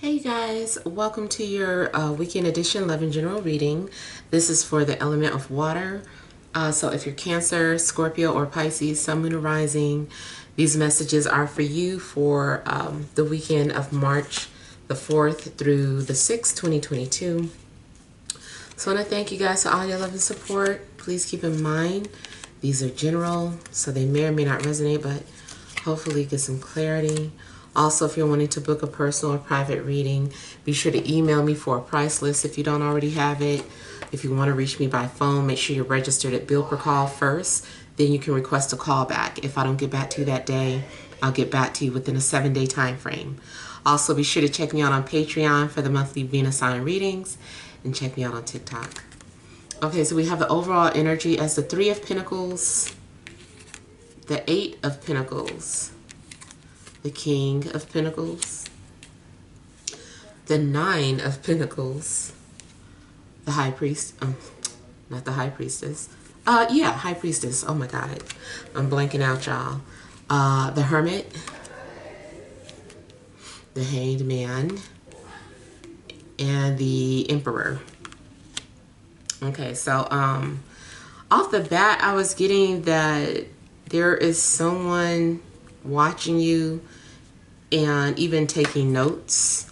Hey guys, welcome to your weekend edition Love and General reading. This is for the element of water. So if you're Cancer, Scorpio, or Pisces, Sun, Moon, or Rising, these messages are for you for the weekend of March the 4th through the 6th, 2022. So I want to thank you guys for all your love and support. Please keep in mind, these are general, so they may or may not resonate, but hopefully get some clarity. Also, if you're wanting to book a personal or private reading, be sure to email me for a price list if you don't already have it. If you want to reach me by phone, make sure you're registered at bill per call first. Then you can request a callback. If I don't get back to you that day, I'll get back to you within a 7-day time frame. Also, be sure to check me out on Patreon for the monthly Venus sign readings, and check me out on TikTok. Okay, so we have the overall energy as the 3 of Pentacles, the 8 of Pentacles, the King of Pentacles, the 9 of Pentacles, the High Priest, not the High Priestess. Yeah, High Priestess. Oh my God. I'm blanking out, y'all. The Hermit, the Hanged Man, and the Emperor. Okay, so off the bat, I was getting that there is someone watching you and even taking notes.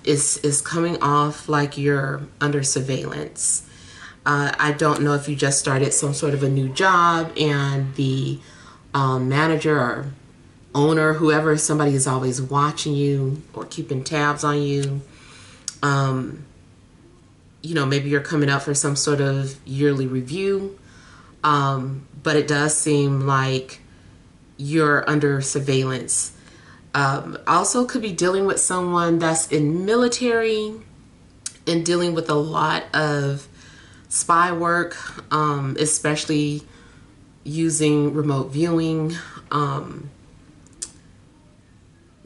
It's coming off like you're under surveillance. I don't know if you just started some sort of a new job and the manager or owner, whoever, somebody is always watching you or keeping tabs on you. You know, maybe you're coming up for some sort of yearly review, but it does seem like you're under surveillance. Also could be dealing with someone that's in military and dealing with a lot of spy work, especially using remote viewing.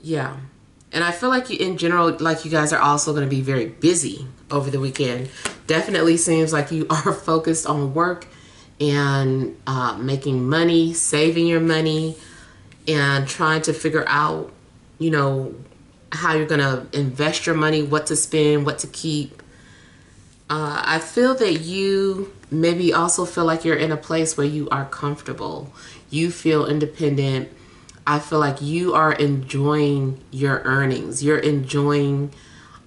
Yeah. And I feel like in general, like you guys are also going to be very busy over the weekend. Definitely seems like you are focused on work and making money, saving your money, and trying to figure out, you know, how you're going to invest your money, what to spend, what to keep. I feel that you maybe also feel like you're in a place where you are comfortable. You feel independent. I feel like you are enjoying your earnings. You're enjoying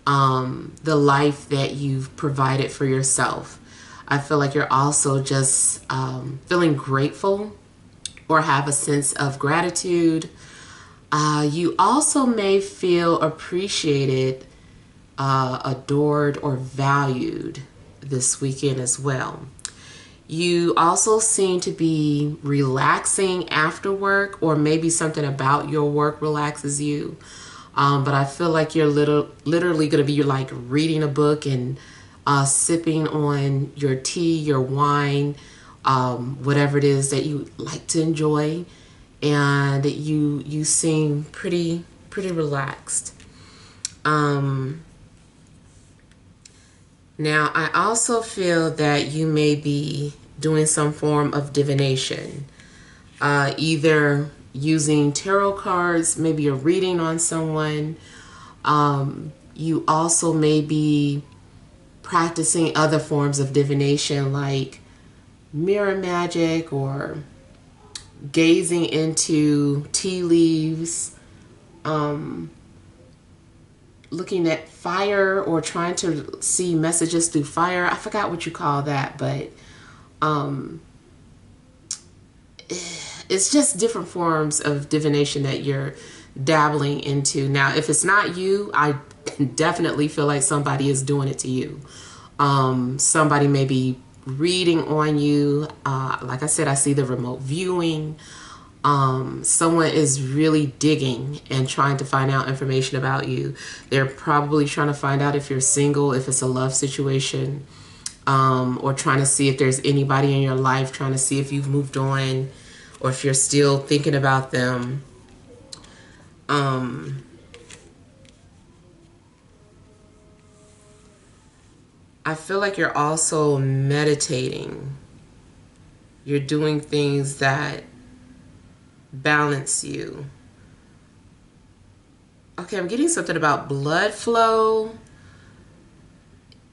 the life that you've provided for yourself. I feel like you're also just feeling grateful or have a sense of gratitude. You also may feel appreciated, adored, or valued this weekend as well. You also seem to be relaxing after work, or maybe something about your work relaxes you. But I feel like you're literally going to be like reading a book and sipping on your tea, your wine, whatever it is that you like to enjoy, and you seem pretty relaxed. Now, I also feel that you may be doing some form of divination, either using tarot cards, maybe a reading on someone. You also may be practicing other forms of divination like mirror magic or gazing into tea leaves, looking at fire or trying to see messages through fire. I forgot what you call that, but it's just different forms of divination that you're dabbling into. Now, if it's not you, I definitely feel like somebody is doing it to you. Somebody may be reading on you. Like I said, I see the remote viewing. Someone is really digging and trying to find out information about you. They're probably trying to find out if you're single, if it's a love situation, or trying to see if there's anybody in your life, trying to see if you've moved on or if you're still thinking about them. I feel like you're also meditating. You're doing things that balance you. Okay, I'm getting something about blood flow.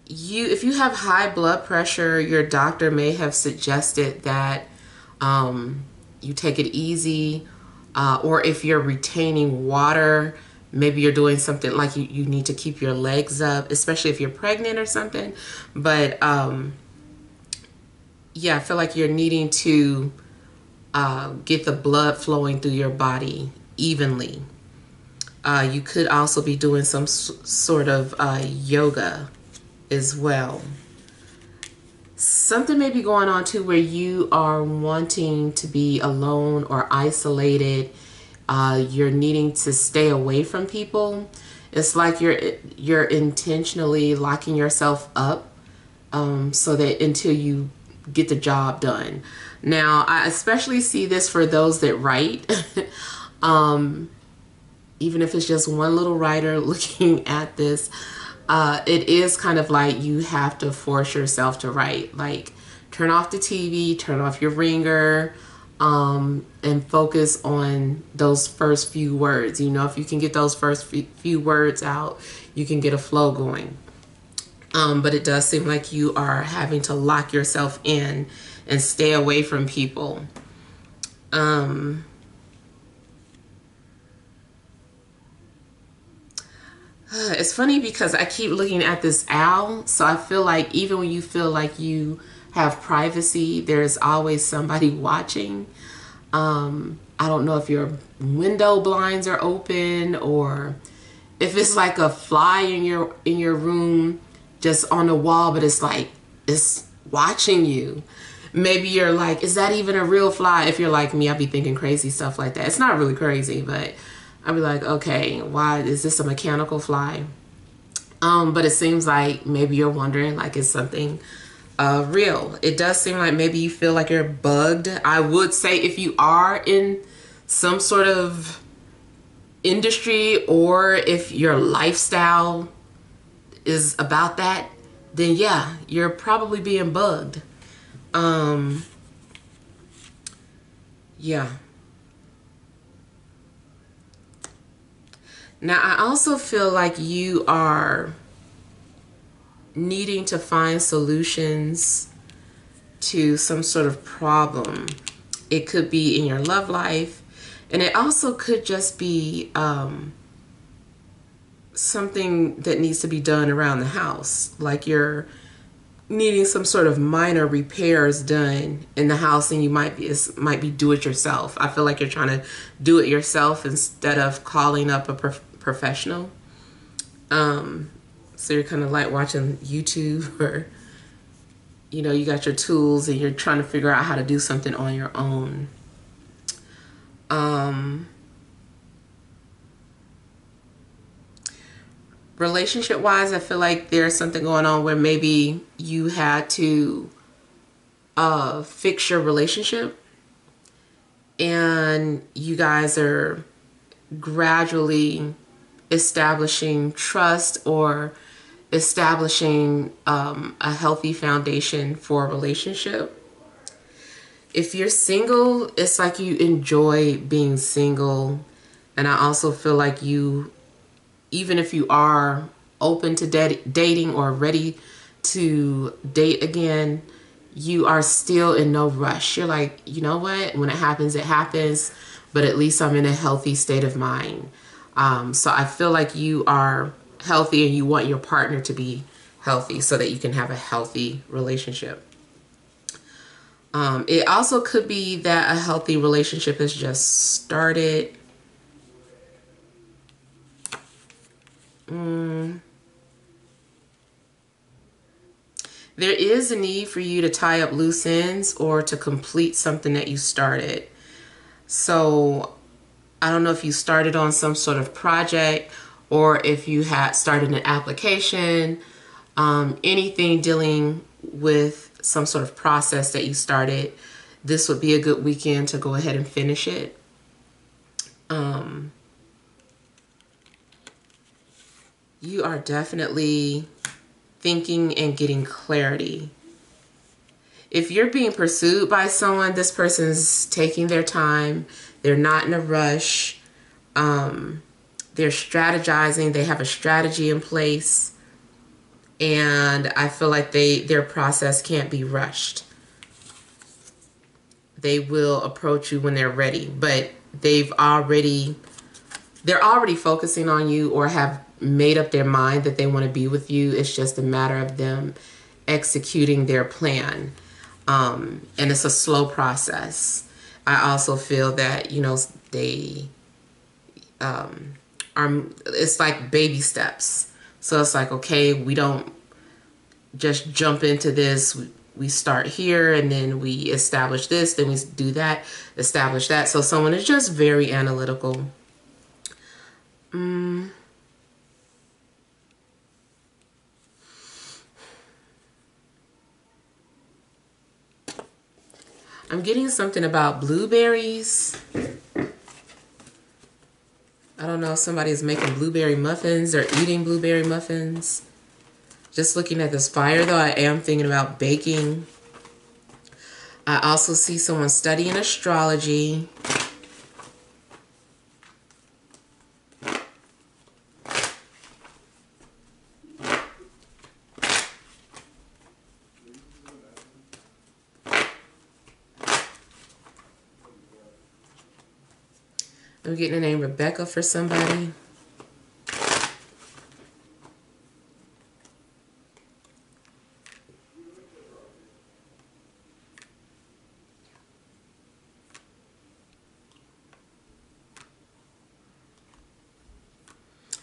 If you have high blood pressure, your doctor may have suggested that you take it easy, or if you're retaining water, maybe you're doing something like you need to keep your legs up, especially if you're pregnant or something. But yeah, I feel like you're needing to get the blood flowing through your body evenly. You could also be doing some sort of yoga as well. Something may be going on too where you are wanting to be alone or isolated. You're needing to stay away from people. It's like you're intentionally locking yourself up so that until you get the job done. Now, I especially see this for those that write. Even if it's just one little writer looking at this, it is kind of like you have to force yourself to write. Like, turn off the TV, turn off your ringer, and focus on those first few words. You know, if you can get those first few words out, you can get a flow going. But it does seem like you are having to lock yourself in and stay away from people. It's funny because I keep looking at this owl, so I feel like even when you feel like you have privacy, there's always somebody watching. I don't know if your window blinds are open or if it's like a fly in your room just on the wall, but it's like it's watching you. Maybe you're like, is that even a real fly? If you're like me, I'd be thinking crazy stuff like that. It's not really crazy, but I'd be like, okay, why is this a mechanical fly? But it seems like maybe you're wondering, like, is something real? It does seem like maybe you feel like you're bugged. I would say if you are in some sort of industry or if your lifestyle is about that, then yeah, you're probably being bugged. Yeah. Now, I also feel like you are needing to find solutions to some sort of problem. It could be in your love life, and it also could just be something that needs to be done around the house. Like you're needing some sort of minor repairs done in the house, and you might be do it yourself. I feel like you're trying to do it yourself instead of calling up a professional. So you're kind of like watching YouTube, or you know, you got your tools and you're trying to figure out how to do something on your own. Relationship wise, I feel like there's something going on where maybe you had to fix your relationship, and you guys are gradually establishing trust or establishing a healthy foundation for a relationship. If you're single, it's like you enjoy being single. And I also feel like you, even if you are open to dating or ready to date again, you are still in no rush. You're like, you know what? When it happens, it happens. But at least I'm in a healthy state of mind. So I feel like you are healthy and you want your partner to be healthy so that you can have a healthy relationship. It also could be that a healthy relationship has just started. There is a need for you to tie up loose ends or to complete something that you started. So I don't know if you started on some sort of project or if you had started an application, anything dealing with some sort of process that you started. This would be a good weekend to go ahead and finish it. You are definitely thinking and getting clarity. If you're being pursued by someone, this person's taking their time. They're not in a rush. They're strategizing. They have a strategy in place. And I feel like their process can't be rushed. They will approach you when they're ready, but they're already focusing on you or have made up their mind that they want to be with you. It's just a matter of them executing their plan. And it's a slow process. I also feel that, they it's like baby steps. So it's like, okay, we don't just jump into this. We start here and then we establish this, then we do that, establish that. So someone is just very analytical. I'm getting something about blueberries. I don't know if somebody's making blueberry muffins or eating blueberry muffins. Just looking at this fire, though, I am thinking about baking. I also see someone studying astrology. I'm getting the name Rebecca for somebody.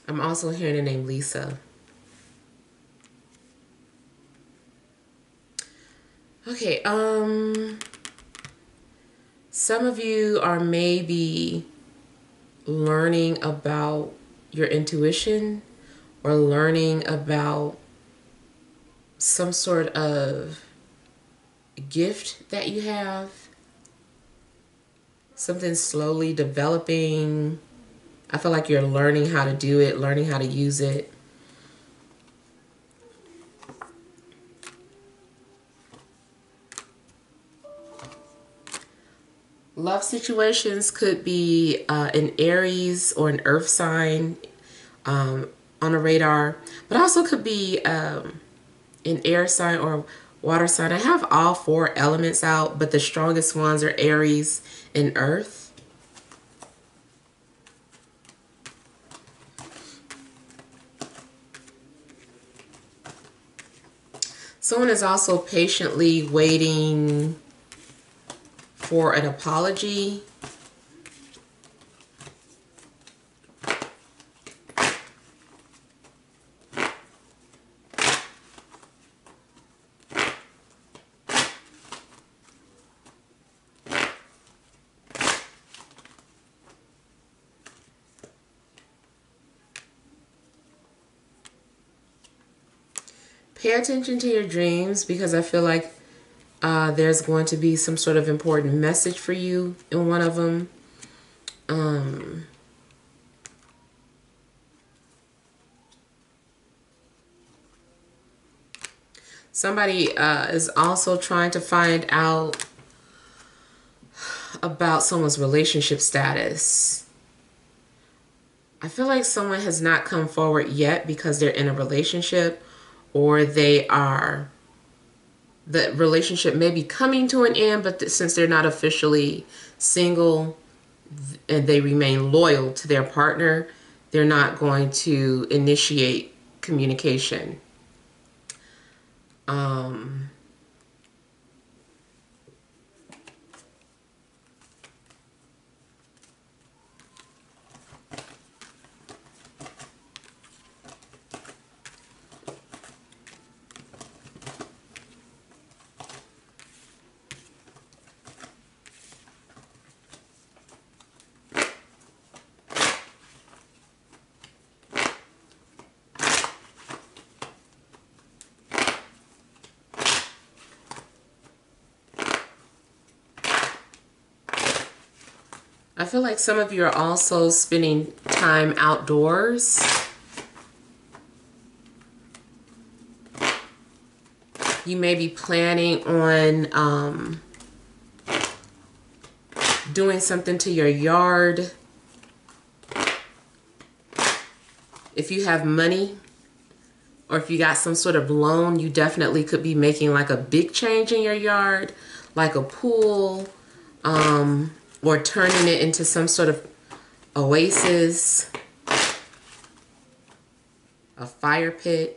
I'm also hearing the name Lisa. Okay, some of you are maybe learning about your intuition or learning about some sort of gift that you have. Something slowly developing. I feel like you're learning how to do it, learning how to use it. Love situations could be an Aries or an earth sign on a radar, but also could be an air sign or water sign. I have all 4 elements out, but the strongest ones are Aries and earth. Someone is also patiently waiting for an apology. Pay attention to your dreams because I feel like there's going to be some sort of important message for you in one of them. Somebody is also trying to find out about someone's relationship status. I feel like someone has not come forward yet because they're in a relationship, or the relationship may be coming to an end, but since they're not officially single and they remain loyal to their partner, they're not going to initiate communication. I feel like some of you are also spending time outdoors. You may be planning on doing something to your yard. If you have money or if you got some sort of loan, you definitely could be making like a big change in your yard, like a pool, or turning it into some sort of oasis, a fire pit.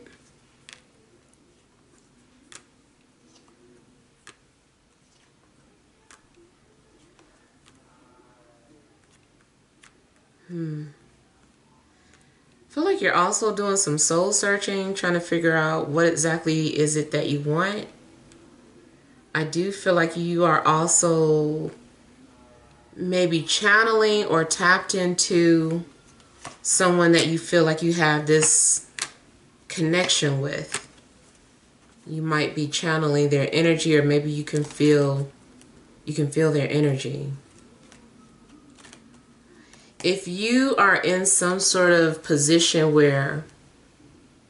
I feel like you're also doing some soul searching, trying to figure out what exactly is it that you want. I do feel like you are also maybe channeling or tapped into someone that you feel like you have this connection with. You might be channeling their energy, or maybe you can feel their energy. If you are in some sort of position where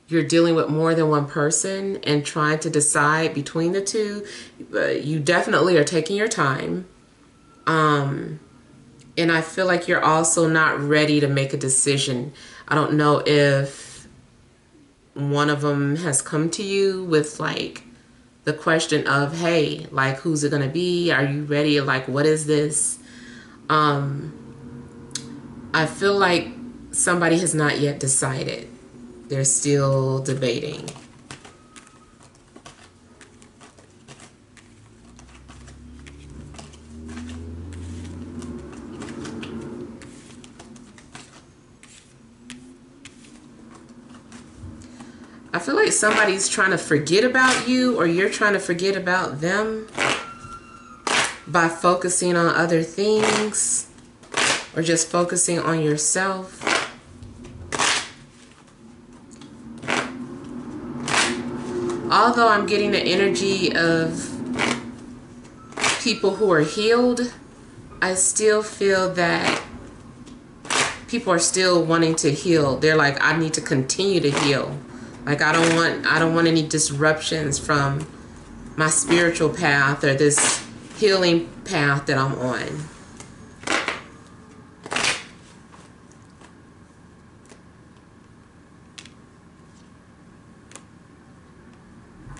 you're dealing with more than one person and trying to decide between the two, you definitely are taking your time. And I feel like you're also not ready to make a decision. I don't know if one of them has come to you with like the question of, hey, like, who's it going to be? Are you ready? Like, what is this? I feel like somebody has not yet decided. They're still debating. I feel like somebody's trying to forget about you, or you're trying to forget about them by focusing on other things, or just focusing on yourself. Although I'm getting the energy of people who are healed, I still feel that people are still wanting to heal. They're like, I need to continue to heal. Like, I don't want any disruptions from my spiritual path or this healing path that I'm on.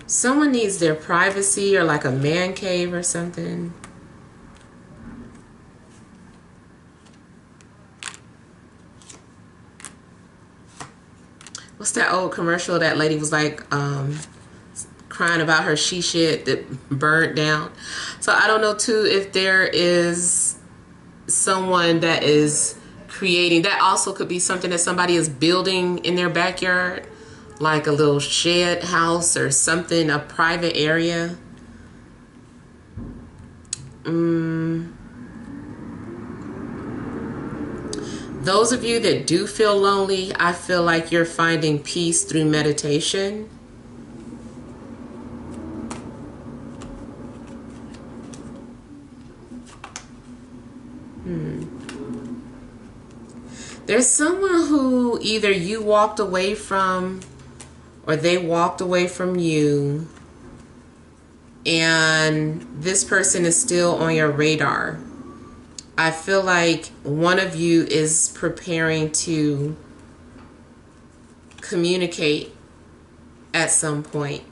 Someone needs their privacy, or like a man cave or something. What's that old commercial that lady was like crying about her she shit that burnt down? So I don't know too if there is someone that is creating, that also could be something that somebody is building in their backyard, like a little shed house or something, a private area. Those of you that do feel lonely, I feel like you're finding peace through meditation. There's someone who either you walked away from or they walked away from you, and this person is still on your radar. I feel like one of you is preparing to communicate at some point.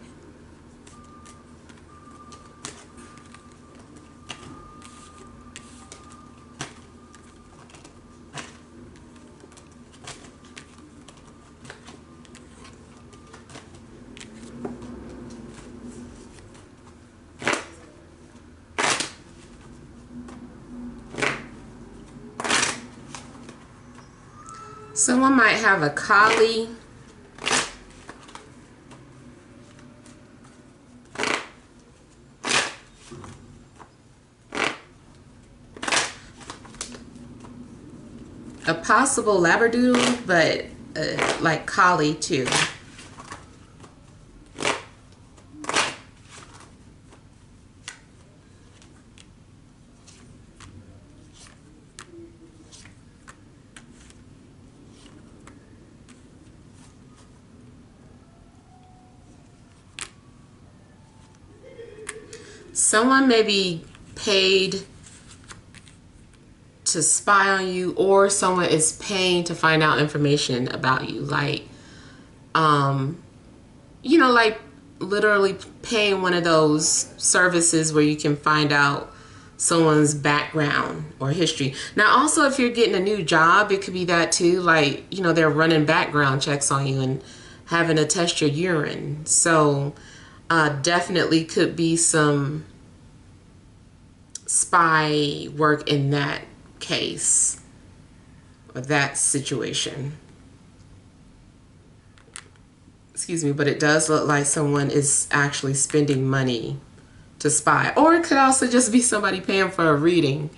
Someone might have a collie. A possible labradoodle, but like collie too. Someone may be paid to spy on you, or someone is paying to find out information about you. Like, you know, like literally paying one of those services where you can find out someone's background or history. Now, also, if you're getting a new job, it could be that too. Like, you know, they're running background checks on you and having to test your urine. So definitely could be some spy work in that case or that situation. Excuse me, but it does look like someone is actually spending money to spy. Or it could also just be somebody paying for a reading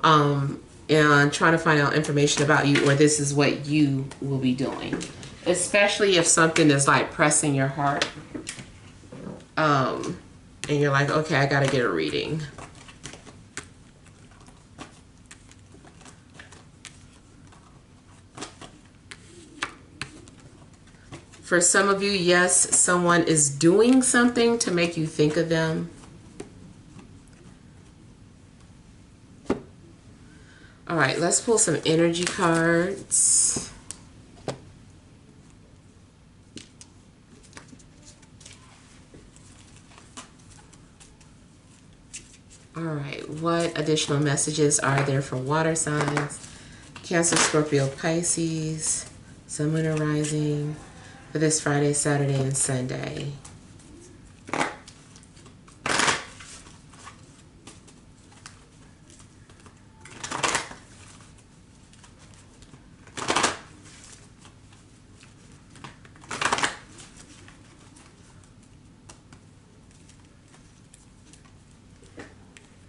and trying to find out information about you, or this is what you will be doing. Especially if something is like pressing your heart and you're like, okay, I gotta get a reading. For some of you, yes, someone is doing something to make you think of them. All right, let's pull some energy cards. All right, what additional messages are there for water signs? Cancer, Scorpio, Pisces, Sun, Moon, or Rising for this Friday, Saturday, and Sunday.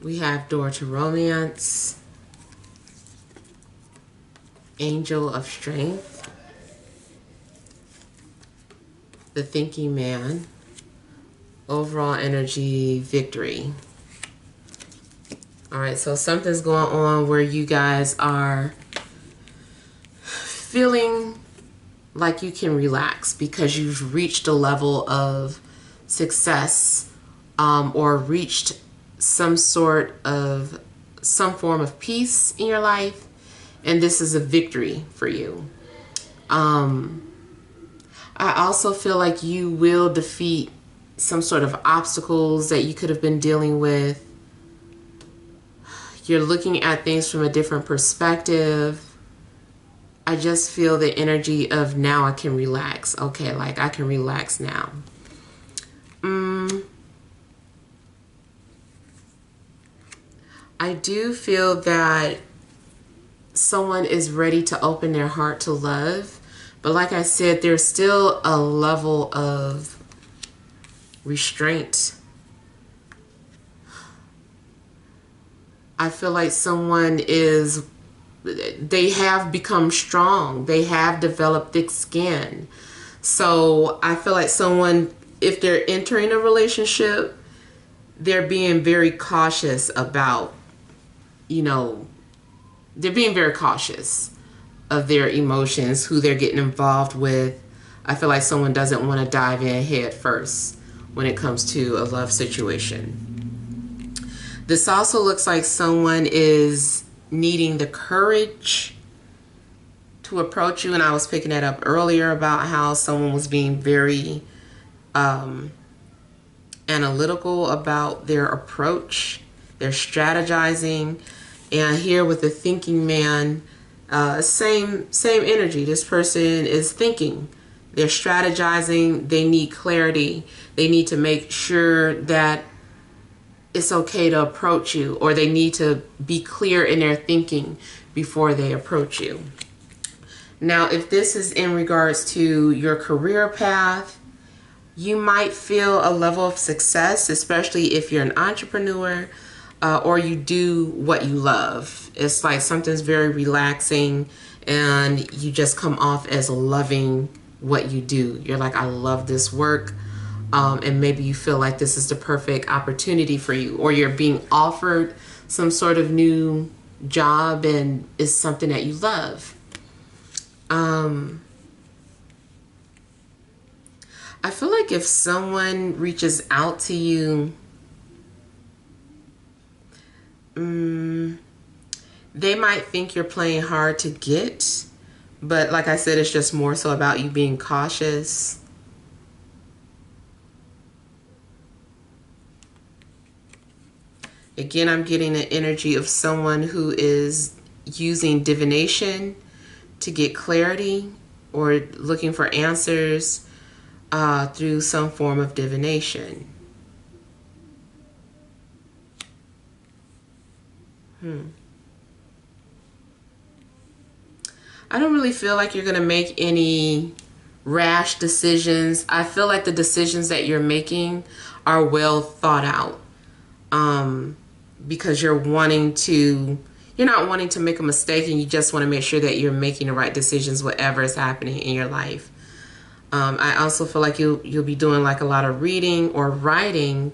We have Door to Romance, Angel of Strength, the Thinking Man, overall energy, Victory. All right, so something's going on where you guys are feeling like you can relax because you've reached a level of success or reached some form of peace in your life, and this is a victory for you. I also feel like you will defeat some sort of obstacles that you could have been dealing with. You're looking at things from a different perspective. I just feel the energy of now I can relax. Okay, like I can relax now. I do feel that someone is ready to open their heart to love. But like I said, there's still a level of restraint. I feel like they have become strong. They have developed thick skin. So I feel like someone, if they're entering a relationship, they're being very cautious about, they're being very cautious of their emotions, who they're getting involved with. I feel like someone doesn't want to dive in head first when it comes to a love situation. This also looks like someone is needing the courage to approach you. And I was picking that up earlier about how someone was being very analytical about their approach. They're strategizing. And here with the Thinking Man, same energy. This person is thinking. They're strategizing. They need clarity. They need to make sure that it's okay to approach you, or they need to be clear in their thinking before they approach you. Now, if this is in regards to your career path, you might feel a level of success, especially if you're an entrepreneur or you do what you love. It's like something's very relaxing and you just come off as loving what you do. You're like, I love this work. And maybe you feel like this is the perfect opportunity for you, or you're being offered some sort of new job and it's something that you love. I feel like if someone reaches out to you, They might think you're playing hard to get, but like I said, it's just more so about you being cautious. Again, I'm getting the energy of someone who is using divination to get clarity or looking for answers through some form of divination. I don't really feel like you're going to make any rash decisions. I feel like the decisions that you're making are well thought out, because you're not wanting to make a mistake, and you just want to make sure that you're making the right decisions whatever is happening in your life. I also feel like you'll be doing like a lot of reading or writing,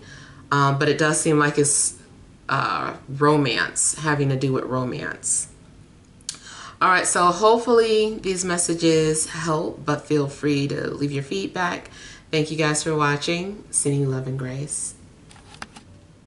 but it does seem like it's romance, having to do with romance. All right, so hopefully these messages help, but feel free to leave your feedback. Thank you guys for watching. Sending you love and grace.